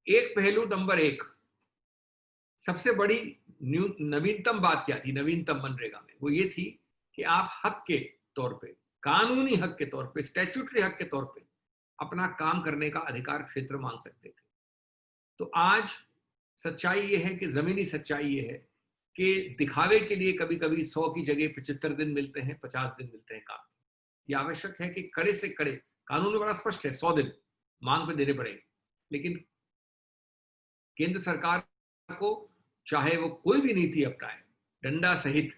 एक पहलू नंबर एक, सबसे बड़ी नवीनतम बात क्या थी नवीनतम मनरेगा में? वो ये थी कि आप हक के तौर पे, कानूनी हक के तौर पे, स्टैट्यूटरी हक के तौर पे अपना काम करने का अधिकार क्षेत्र मांग सकते थे। तो आज सच्चाई ये है कि जमीनी सच्चाई ये है कि दिखावे के लिए कभी कभी 100 की जगह 75 दिन मिलते हैं, 50 दिन मिलते हैं काम। ये आवश्यक है कि कड़े से कड़े, कानून में बड़ा स्पष्ट है 100 दिन मांग पे देने पड़ेंगे, लेकिन केंद्र सरकार को चाहे वो कोई भी नीति अपनाए, डंडा सहित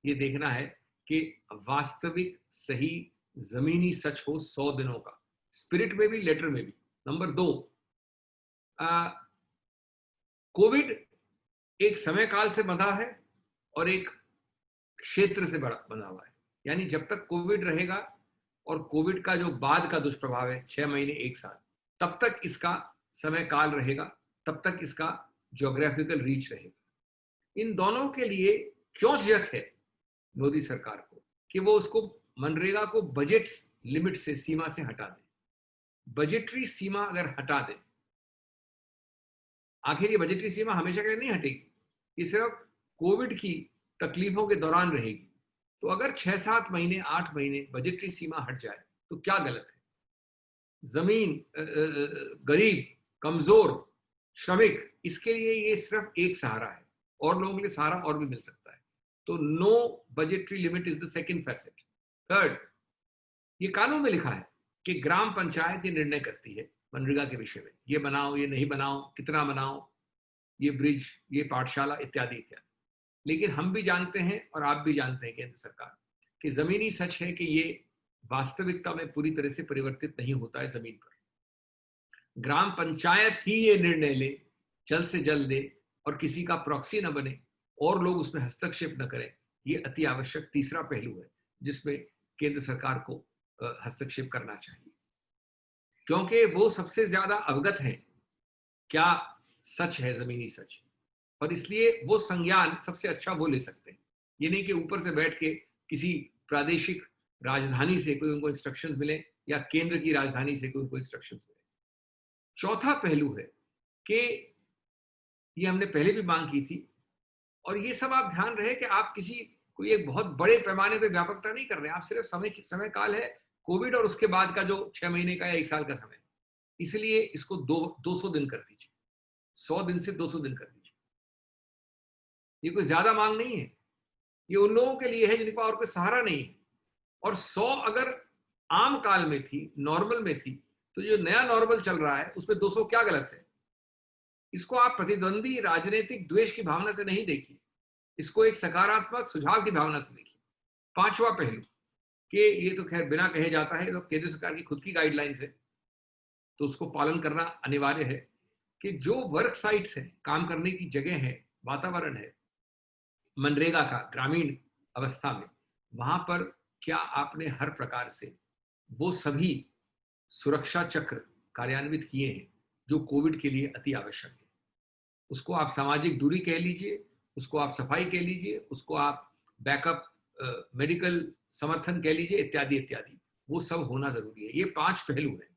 ये देखना है कि वास्तविक सही जमीनी सच हो 100 दिनों का, स्पिरिट में भी, लेटर में भी। नंबर दो, कोविड एक समय काल से बंधा है और एक क्षेत्र से बंधा हुआ है। यानी जब तक कोविड रहेगा और कोविड का जो बाद का दुष्प्रभाव है 6 महीने 1 साल, तब तक इसका समय काल रहेगा, तब तक इसका ज्योग्राफिकल रीच रहेगा। इन दोनों के लिए क्यों झिझक है मोदी सरकार को कि वो उसको, मनरेगा को बजट लिमिट से, सीमा से हटा दे। बजटरी सीमा अगर हटा दे, आखिर ये बजटरी सीमा हमेशा के लिए नहीं हटेगी, ये सिर्फ कोविड की तकलीफों के दौरान रहेगी। तो अगर 6-7 महीने 8 महीने बजटरी सीमा हट जाए तो क्या गलत है? जमीन, गरीब, कमजोर, श्रमिक, इसके लिए ये सिर्फ एक सहारा है, और लोगों के लिए सहारा और भी मिल सकता है। तो no budgetary limit is the second facet. Third, ये कानून में लिखा है कि ग्राम पंचायत ये निर्णय करती है मनरेगा के विषय में, ये बनाओ, ये नहीं बनाओ, कितना बनाओ, ये ब्रिज, ये पाठशाला, इत्यादि इत्यादि। लेकिन हम भी जानते हैं और आप भी जानते हैं केंद्र सरकार कि जमीनी सच है कि ये वास्तविकता में पूरी तरह से परिवर्तित नहीं होता है जमीन पर। ग्राम पंचायत ही ये निर्णय ले, जल्द से जल्द दे, और किसी का प्रॉक्सी न बने और लोग उसमें हस्तक्षेप न करें, ये अति आवश्यक तीसरा पहलू है जिसमें केंद्र सरकार को हस्तक्षेप करना चाहिए, क्योंकि वो सबसे ज्यादा अवगत है क्या सच है, जमीनी सच, और इसलिए वो संज्ञान सबसे अच्छा वो ले सकते हैं। ये नहीं कि ऊपर से बैठ के किसी प्रादेशिक राजधानी से कोई उनको इंस्ट्रक्शंस मिले या केंद्र की राजधानी से कोई उनको इंस्ट्रक्शंस मिले। चौथा पहलू है कि ये हमने पहले भी मांग की थी, और ये सब आप ध्यान रहे कि आप किसी कोई एक बहुत बड़े पैमाने पे व्यापकता नहीं कर रहे हैं, आप सिर्फ समय काल है कोविड और उसके बाद का जो 6 महीने का या 1 साल का समय, इसलिए इसको 200 दिन कर दीजिए, 100 दिन से 200 दिन कर दीजिए। ये कोई ज्यादा मांग नहीं है, ये उन लोगों के लिए है जिनका और कोई सहारा नहीं है। और 100 अगर आम काल में थी, नॉर्मल में थी, तो जो नया नॉर्मल चल रहा है उसमें 200 क्या गलत है? इसको आप प्रतिद्वंदी राजनीतिक द्वेष की भावना से नहीं देखिए, इसको एक सकारात्मक सुझाव की भावना से देखिए। पांचवा पहलू कि ये तो खैर बिना कहे जाता है, तो केंद्र सरकार की खुद की गाइडलाइंस है, तो उसको पालन करना अनिवार्य है कि जो वर्क साइट्स है, काम करने की जगह है, वातावरण है मनरेगा का ग्रामीण अवस्था में, वहां पर क्या आपने हर प्रकार से वो सभी सुरक्षा चक्र कार्यान्वित किए हैं जो कोविड के लिए अति आवश्यक है? उसको आप सामाजिक दूरी कह लीजिए, उसको आप सफाई कह लीजिए, उसको आप बैकअप मेडिकल समर्थन कह लीजिए, इत्यादि इत्यादि, वो सब होना जरूरी है। ये 5 पहलू है